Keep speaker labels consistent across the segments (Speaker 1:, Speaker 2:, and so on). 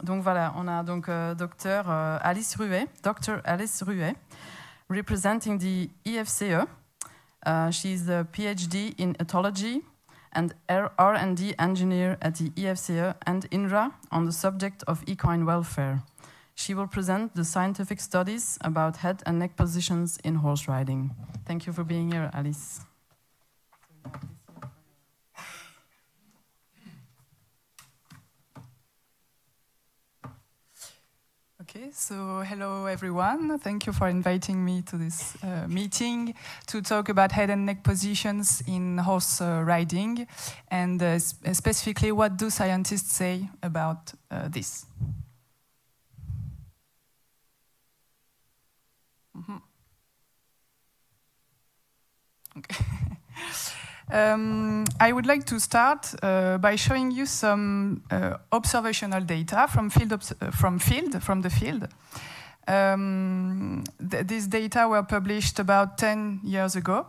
Speaker 1: Donc voilà, on a donc Dr. Alice Ruet, representing the IFCE. She's a PhD in Éthologie and R&D engineer at the IFCE and INRAe on the subject of equine welfare. She will present the scientific studies about head and neck positions in horse riding. Thank you for being here, Alice.
Speaker 2: Okay, so hello everyone. Thank you for inviting me to this meeting to talk about head and neck positions in horse riding, and specifically what do scientists say about this. Okay. I would like to start by showing you some observational data from the field. These data were published about 10 years ago.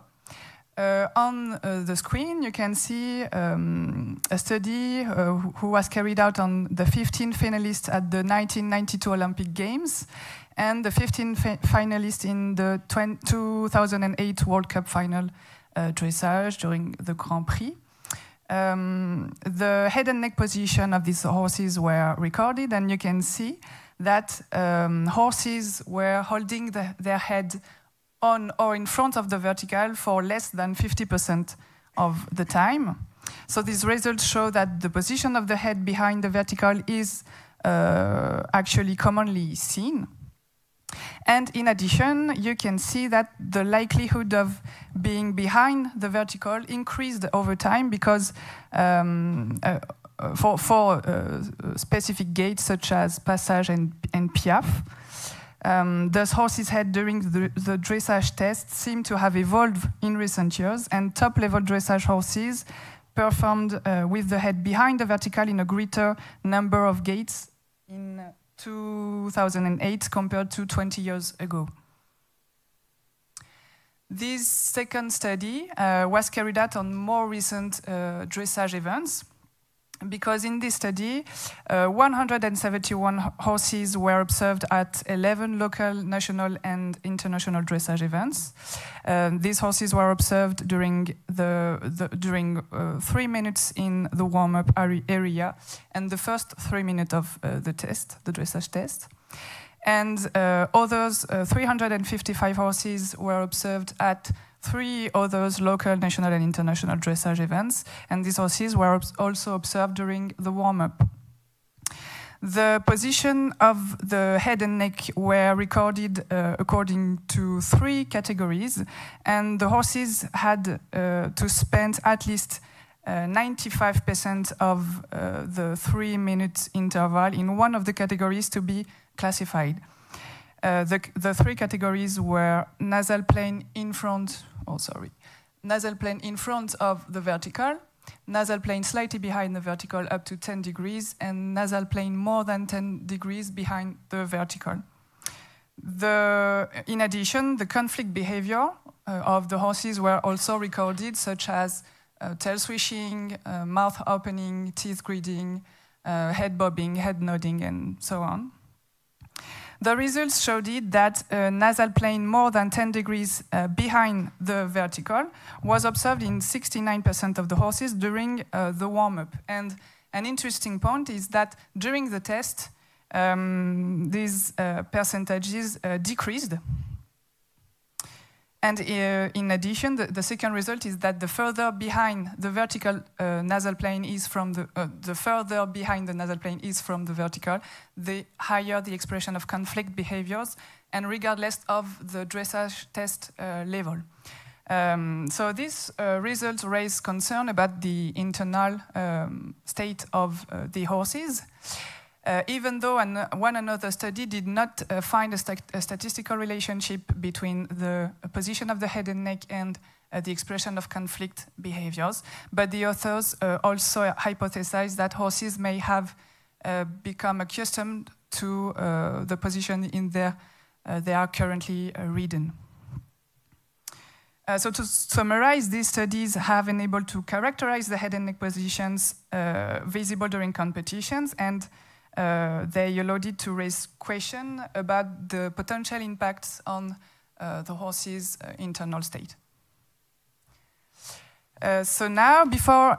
Speaker 2: On the screen, you can see a study who was carried out on the 15 finalists at the 1992 Olympic Games and the 15 finalists in the 2008 World Cup final dressage during the Grand Prix. The head and neck position of these horses were recorded, and you can see that horses were holding their head on or in front of the vertical for less than 50% of the time. So these results show that the position of the head behind the vertical is actually commonly seen. And in addition, you can see that the likelihood of being behind the vertical increased over time because for specific gaits such as passage and piaffe, those horses' head during the dressage test seem to have evolved in recent years, and top-level dressage horses performed with the head behind the vertical in a greater number of gaits in 2008 compared to 20 years ago. This second study was carried out on more recent dressage events, because in this study, 171 horses were observed at 11 local, national, and international dressage events. These horses were observed during 3 minutes in the warm-up area and the first 3 minutes of the dressage test. And others, 355 horses were observed at 3 others local, national, and international dressage events, and these horses were also observed during the warm-up. The position of the head and neck were recorded according to 3 categories, and the horses had to spend at least 95% of the 3-minute interval in one of the categories to be classified. The 3 categories were nasal plane in front of the vertical, nasal plane slightly behind the vertical up to 10 degrees, and nasal plane more than 10 degrees behind the vertical. In addition, the conflict behavior of the horses were also recorded, such as tail swishing, mouth opening, teeth gritting, head bobbing, head nodding, and so on. The results showed that a nasal plane more than 10 degrees behind the vertical was observed in 69% of the horses during the warm-up. And an interesting point is that during the test, these percentages decreased. And in addition, the second result is that the further behind the vertical nasal plane is from the further behind the nasal plane is from the vertical, the higher the expression of conflict behaviors, and regardless of the dressage test level. So these results raise concern about the internal state of the horses. Even though one another study did not find a statistical relationship between the position of the head and neck and the expression of conflict behaviors, but the authors also hypothesized that horses may have become accustomed to the position they are currently ridden. So to summarize, these studies have enabled to characterize the head and neck positions visible during competitions, and they allowed it to raise questions about the potential impacts on the horse's internal state. So now, before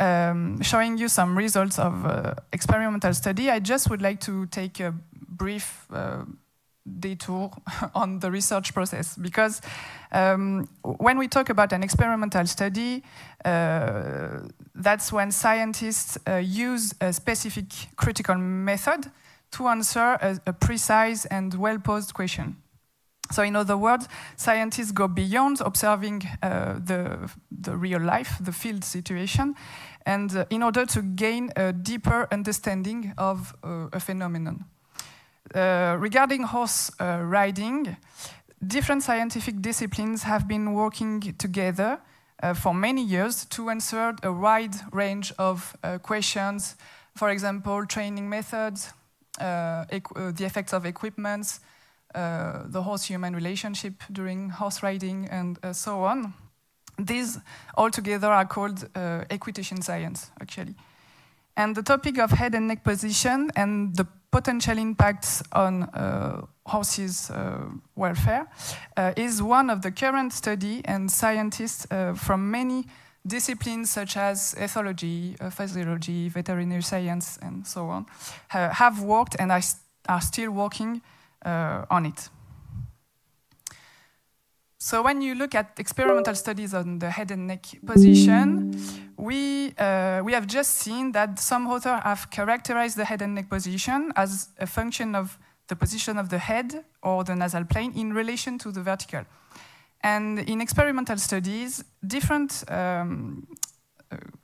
Speaker 2: showing you some results of experimental study, I just would like to take a brief detour on the research process, because when we talk about an experimental study, that's when scientists use a specific critical method to answer a precise and well-posed question. So in other words, scientists go beyond observing the real life, the field situation, and in order to gain a deeper understanding of a phenomenon. Regarding horse riding, different scientific disciplines have been working together for many years to answer a wide range of questions. For example, training methods, the effects of equipments, the horse-human relationship during horse riding, and so on. These all together are called equitation science, actually. And the topic of head and neck position and the potential impacts on horses' welfare is one of the current study, and scientists from many disciplines such as Éthologie, Physiologie, veterinary science, and so on have worked and are still working on it. So when you look at experimental studies on the head and neck position, we have just seen that some authors have characterized the head and neck position as a function of the position of the head or the nasal plane in relation to the vertical. And in experimental studies, different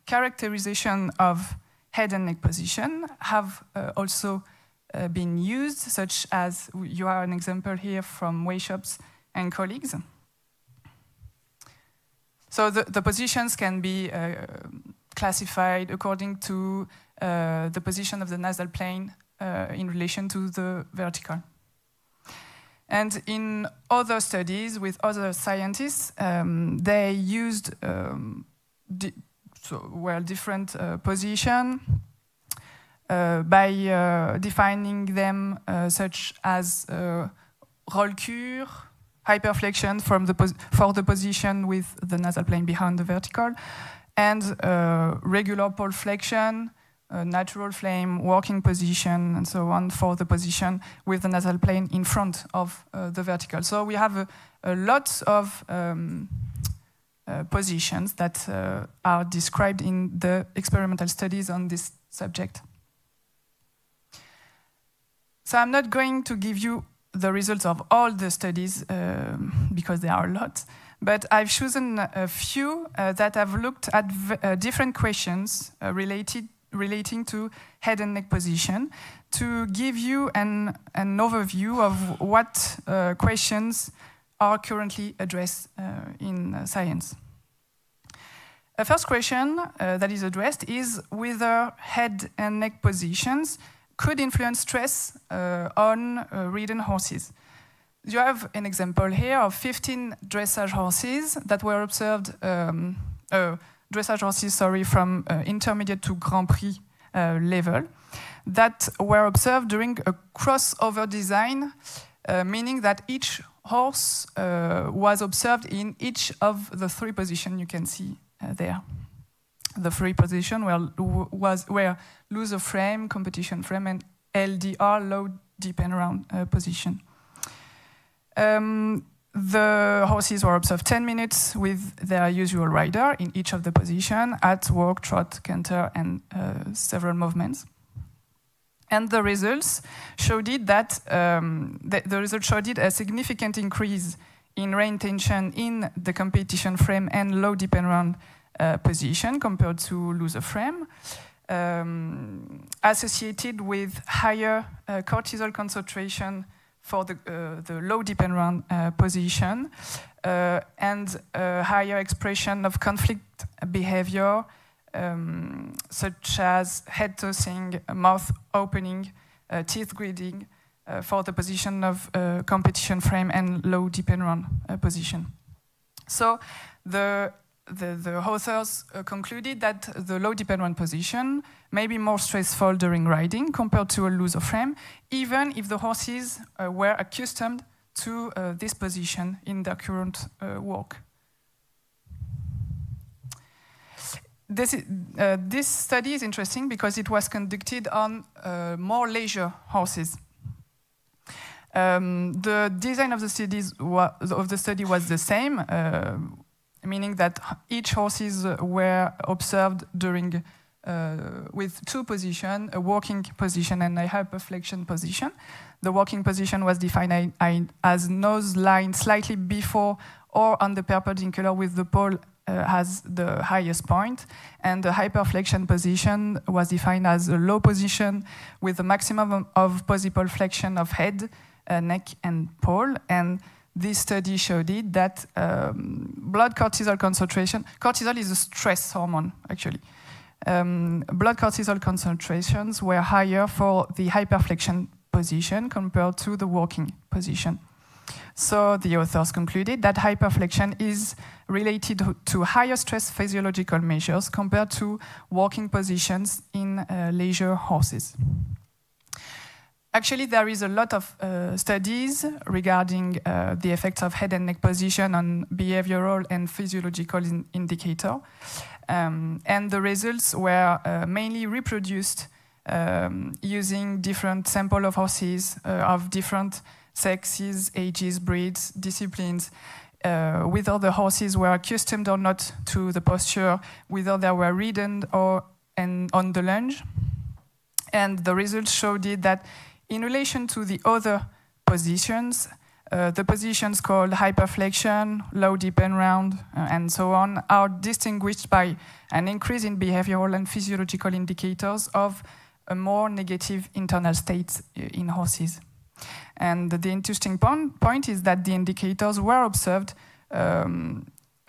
Speaker 2: characterization of head and neck position have also been used, such as you have an example here from Weishops and colleagues. So the positions can be classified according to the position of the nasal plane in relation to the vertical. And in other studies with other scientists, they used different position by defining them such as roll-cure, hyperflexion for the position with the nasal plane behind the vertical, and regular pole flexion, natural flame, walking position, and so on for the position with the nasal plane in front of the vertical. So we have a lot of positions that are described in the experimental studies on this subject. So I'm not going to give you the results of all the studies because there are a lot, but I've chosen a few that have looked at different questions relating to head and neck position to give you an overview of what questions are currently addressed in science. A first question that is addressed is whether head and neck positions could influence stress on ridden horses. You have an example here of 15 dressage horses that were observed, from intermediate to Grand Prix level, that were observed during a crossover design, meaning that each horse was observed in each of the three positions you can see there. The three positions were loser frame, competition frame, and LDR, low, deep, and round position. The horses were observed 10 minutes with their usual rider in each of the positions at walk, trot, canter, and several movements. And the results showed it that the results showed it a significant increase in rein tension in the competition frame and low, deep, and round position compared to loser frame, associated with higher cortisol concentration for the low, deep, and round position, and higher expression of conflict behavior, such as head tossing, mouth opening, teeth gritting, for the position of competition frame and low, deep, and round position. So the the authors concluded that the low dependent position may be more stressful during riding compared to a looser frame, even if the horses were accustomed to this position in their current walk. This study is interesting because it was conducted on more leisure horses. The design of the study was the same, meaning that each horses were observed during with two positions, a walking position and a hyperflexion position. The walking position was defined as nose line slightly before or on the perpendicular with the pole has the highest point, and the hyperflexion position was defined as a low position with a maximum of possible flexion of head, neck, and pole. And this study showed it that blood cortisol concentration, cortisol is a stress hormone actually, blood cortisol concentrations were higher for the hyperflexion position compared to the walking position. So the authors concluded that hyperflexion is related to higher stress physiological measures compared to walking positions in leisure horses. Actually, there is a lot of studies regarding the effects of head and neck position on behavioral and physiological indicator. And the results were mainly reproduced using different samples of horses of different sexes, ages, breeds, disciplines, whether the horses were accustomed or not to the posture, whether they were ridden or on the lunge. And the results showed it that in relation to the other positions, the positions called hyperflexion, low deep and round, and so on, are distinguished by an increase in behavioral and physiological indicators of a more negative internal state in horses. And the interesting point is that the indicators were observed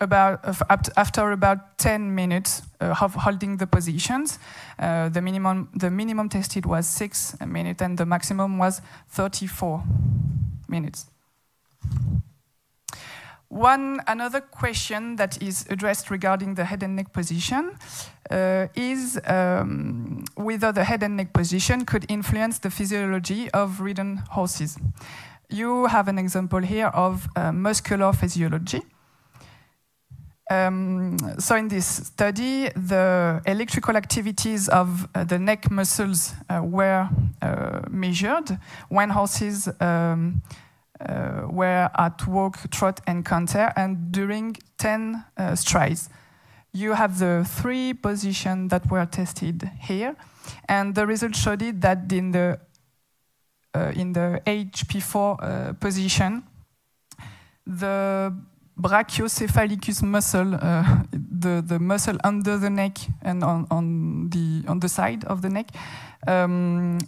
Speaker 2: after about 10 minutes of holding the positions. The minimum tested was 6 minutes and the maximum was 34 minutes. Another question that is addressed regarding the head and neck position is whether the head and neck position could influence the physiology of ridden horses. You have an example here of muscular physiology. So in this study, the electrical activities of the neck muscles were measured when horses were at walk, trot, and canter, and during 10 strides. You have the 3 positions that were tested here, and the results showed it that in the HP4 position, the brachiocephalicus muscle, the muscle under the neck and on the side of the neck,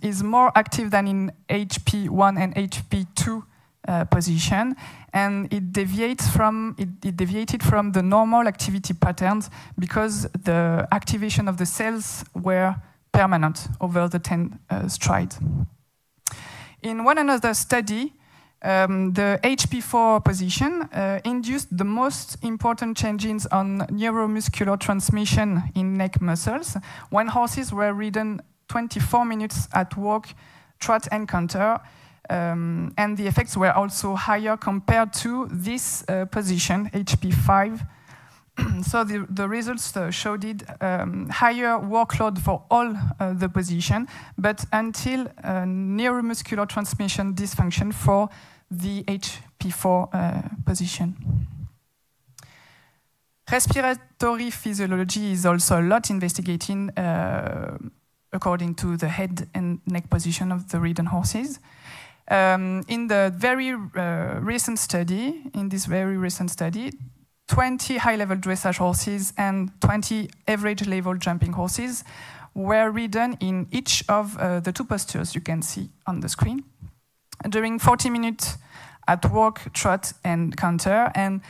Speaker 2: is more active than in HP1 and HP2 position, and it deviated from the normal activity patterns because the activation of the cells were permanent over the 10 strides. In one another study, the HP4 position induced the most important changes on neuromuscular transmission in neck muscles when horses were ridden 24 minutes at walk, trot, and canter. And the effects were also higher compared to this position, HP5. So the results showed it higher workload for all the position, but until neuromuscular transmission dysfunction for the HP4 position. Respiratory physiology is also a lot investigating according to the head and neck position of the ridden horses. In the very recent study, 20 high-level dressage horses and 20 average-level jumping horses were ridden in each of the 2 postures you can see on the screen during 40 minutes at walk, trot, and canter, and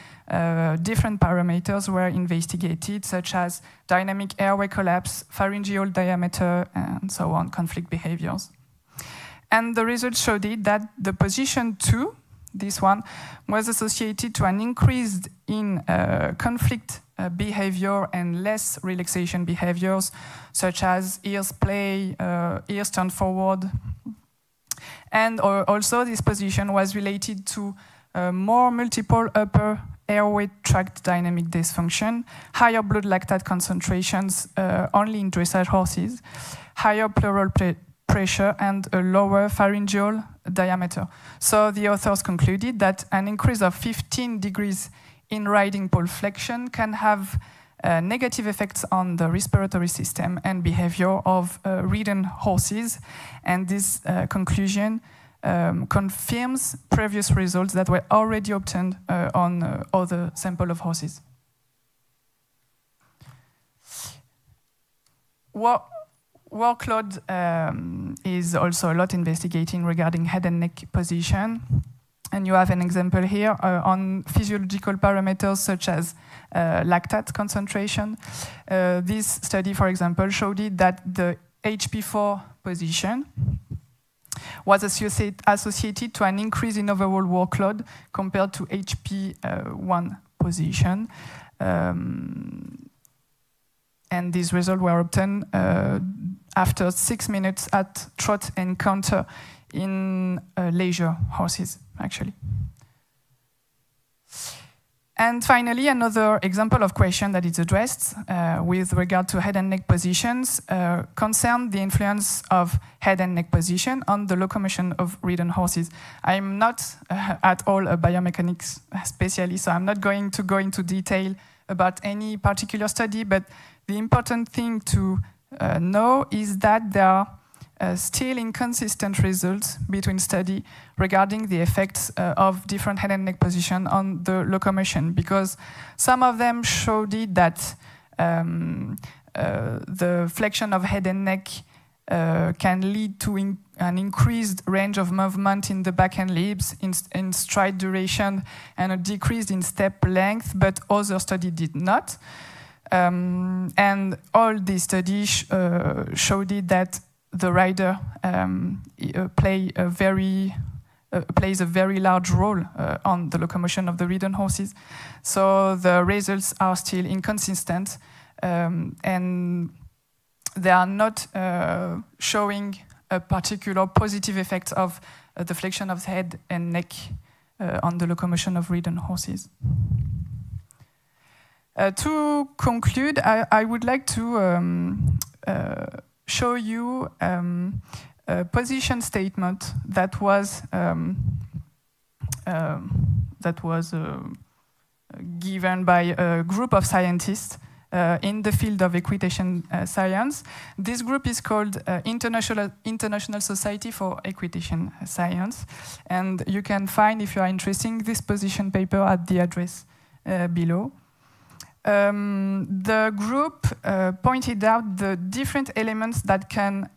Speaker 2: different parameters were investigated, such as dynamic airway collapse, pharyngeal diameter, and so on, conflict behaviors. And the results showed it that the position 2, this one, was associated to an increase in conflict behavior and less relaxation behaviors, such as ears play, ears turned forward. And also this position was related to more multiple upper airway tract dynamic dysfunction, higher blood lactate concentrations only in dressage horses, higher pleural pressure, and a lower pharyngeal diameter. So the authors concluded that an increase of 15 degrees in riding pole flexion can have negative effects on the respiratory system and behavior of ridden horses. And this conclusion confirms previous results that were already obtained on other sample of horses. Workload is also a lot investigating regarding head and neck position. And you have an example here on physiological parameters such as lactate concentration. This study, for example, showed that the HP4 position was associated to an increase in overall workload compared to HP1 position. And these results were obtained after 6 minutes at trot and canter in leisure horses, actually. And finally, another example of question that is addressed with regard to head and neck positions concern the influence of head and neck position on the locomotion of ridden horses. I'm not at all a biomechanics specialist, so I'm not going to go into detail about any particular study, but the important thing to know is that there are still inconsistent results between studies regarding the effects of different head and neck position on the locomotion, because some of them showed that the flexion of head and neck can lead to an increased range of movement in the back and limbs, in stride duration, and a decrease in step length, but other studies did not. And all these studies showed that the rider plays a very large role on the locomotion of the ridden horses. So the results are still inconsistent, and they are not showing a particular positive effect of the flexion of the head and neck on the locomotion of ridden horses. To conclude, I would like to show you a position statement that was given by a group of scientists in the field of equitation science. This group is called International Society for Equitation Science, and you can find, if you are interested, this position paper at the address below. The group pointed out the different elements that can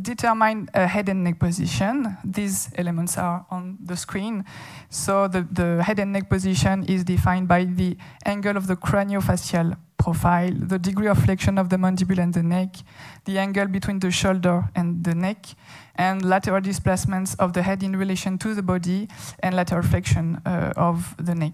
Speaker 2: determine a head and neck position. These elements are on the screen. So the head and neck position is defined by the angle of the craniofacial profile, the degree of flexion of the mandible and the neck, the angle between the shoulder and the neck, and lateral displacements of the head in relation to the body, and lateral flexion of the neck.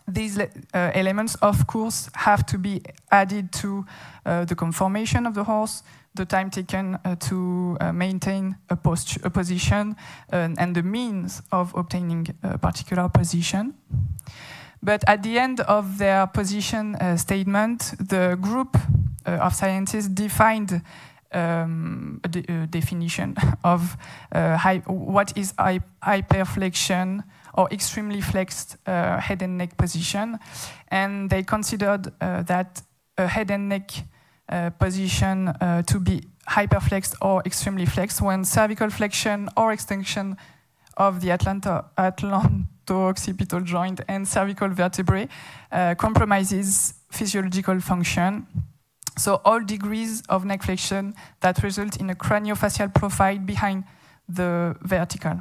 Speaker 2: These elements, of course, have to be added to the conformation of the horse, the time taken to maintain a position, and the means of obtaining a particular position. But at the end of their position statement, the group of scientists defined a definition of what is hyperflexion or extremely flexed head and neck position. And they considered that a head and neck position to be hyperflexed or extremely flexed when cervical flexion or extension of the atlanto-occipital joint and cervical vertebrae compromises physiological function. So all degrees of neck flexion that result in a craniofacial profile behind the vertical.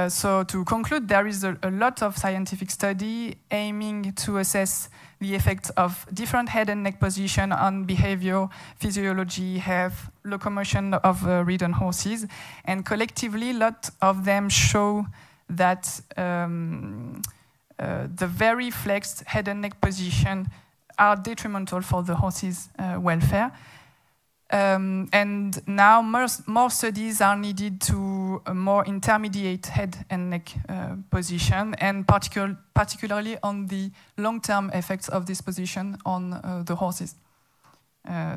Speaker 2: So to conclude, there is a lot of scientific study aiming to assess the effects of different head and neck position on behavior, physiology, health, locomotion of ridden horses, and collectively, a lot of them show that the very flexed head and neck position are detrimental for the horse's welfare. And now more studies are needed to a more intermediate head and neck position, and particularly on the long-term effects of this position on the horses.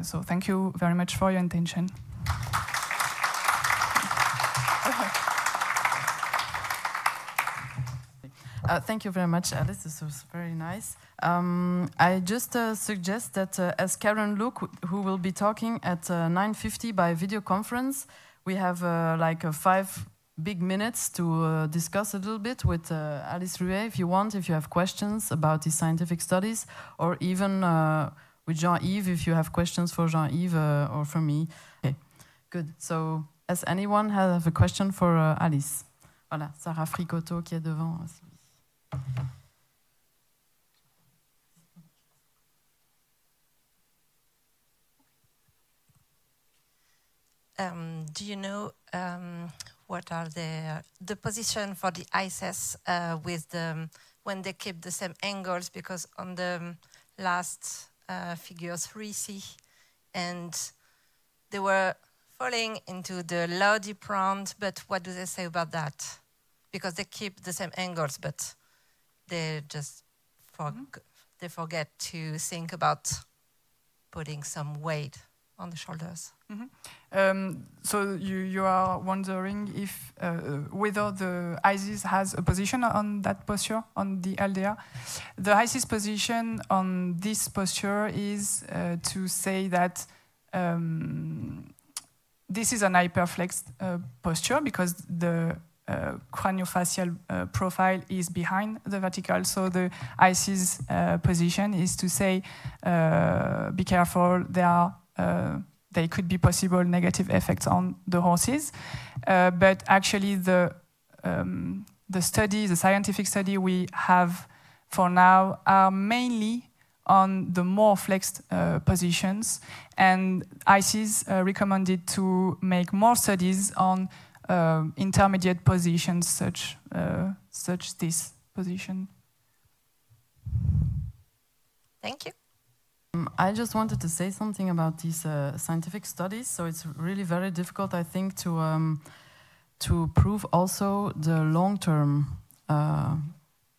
Speaker 2: So thank you very much for your attention.
Speaker 1: Thank you very much, Alice. This was very nice. I just suggest that as Karen Luke, who will be talking at 9:50 by video conference, we have like 5 big minutes to discuss a little bit with Alice Ruet, if you want, if you have questions about these scientific studies, or even with Jean-Yves, if you have questions for Jean-Yves or for me. Okay, good. So, does anyone have a question for Alice? Voilà, Sarah Fricoteau qui est devant.
Speaker 3: Do you know what are the position for the ISS with when they keep the same angles? Because on the last figure 3C, and they were falling into the low deep round, but what do they say about that? Because they keep the same angles, but they just they forget to think about putting some weight on the shoulders.
Speaker 2: So you are wondering if whether the ISIS has a position on that posture, on the LDR. The ISIS position on this posture is to say that this is an hyperflexed posture because the craniofacial profile is behind the vertical. So the ISIS position is to say, be careful, there could be possible negative effects on the horses. But actually the scientific study we have for now are mainly on the more flexed positions. And ISIS recommended to make more studies on intermediate positions such this position.
Speaker 3: Thank you.
Speaker 1: I just wanted to say something about these scientific studies. So it's really very difficult, I think, to prove also the long-term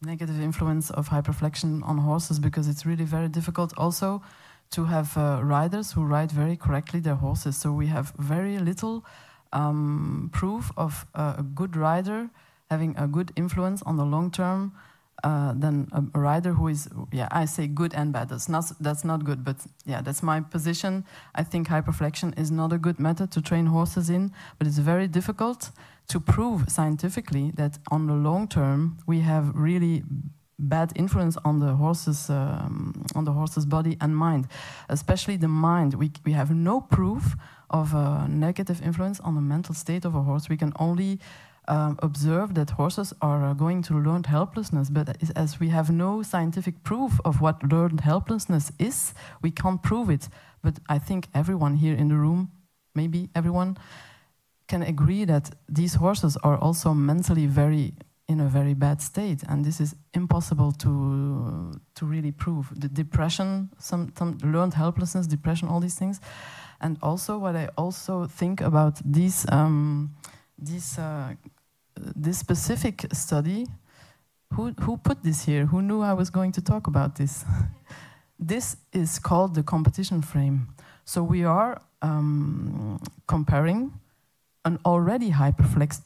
Speaker 1: negative influence of hyperflexion on horses, because it's really very difficult also to have riders who ride very correctly their horses. So we have very little proof of a good rider having a good influence on the long term than a rider who is, I say good and bad. That's not good, but yeah, that's my position. I think hyperflexion is not a good method to train horses in, but it's very difficult to prove scientifically that on the long term we have really bad influence on the horse's body and mind, especially the mind. We have no proof of a negative influence on the mental state of a horse. We can only observe that horses are going to learned helplessness, but as we have no scientific proof of what learned helplessness is, we can't prove it. But I think everyone here in the room, maybe everyone, can agree that these horses are also mentally in a very bad state, and this is impossible to really prove. The depression, some learned helplessness, depression, all these things. And also what I also think about this specific study, who put this here? Who knew I was going to talk about this? This is called the competition frame. So we are comparing an already hyperflexed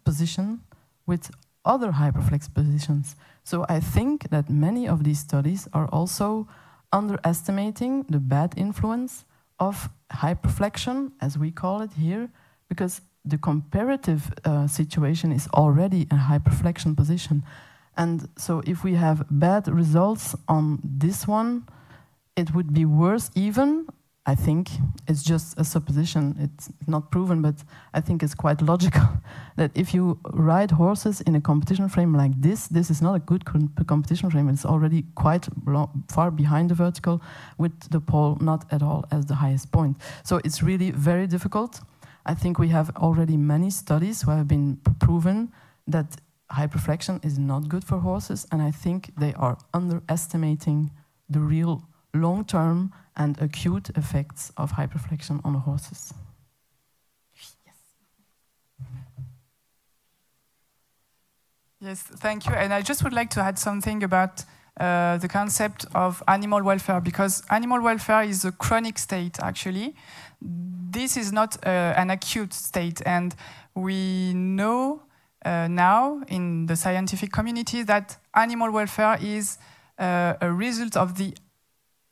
Speaker 1: position with other hyperflexed positions. So I think that many of these studies are also underestimating the bad influence of hyperflexion, as we call it here, because the comparative situation is already a hyperflexion position. And so if we have bad results on this one, it would be worse even. I think it's just a supposition, it's not proven, but I think it's quite logical that if you ride horses in a competition frame like this is not a good competition frame. It's already quite far behind the vertical, with the pole not at all as the highest point. So it's really very difficult. I think we have already many studies who have been proven that hyperflexion is not good for horses, and I think they are underestimating the real long-term and acute effects of hyperflexion on horses.
Speaker 2: Yes, thank you. And I just would like to add something about the concept of animal welfare, because animal welfare is a chronic state, actually. This is not an acute state, and we know now in the scientific community that animal welfare is a result of the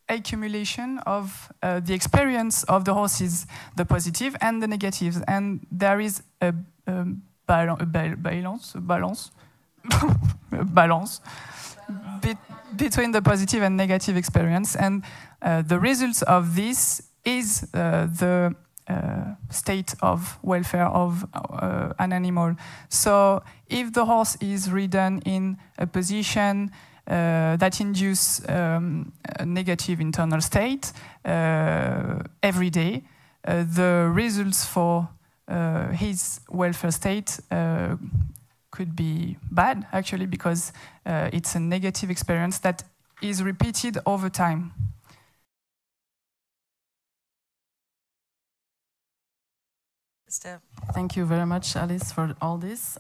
Speaker 2: accumulation of the experience of the horses, the positive and the negatives, and there is a balance between the positive and negative experience, and the result of this is the state of welfare of an animal. So if the horse is ridden in a position that induces a negative internal state every day, the results for his welfare state could be bad, actually, because it's a negative experience that is repeated over time.
Speaker 1: Thank you very much, Alice, for all this.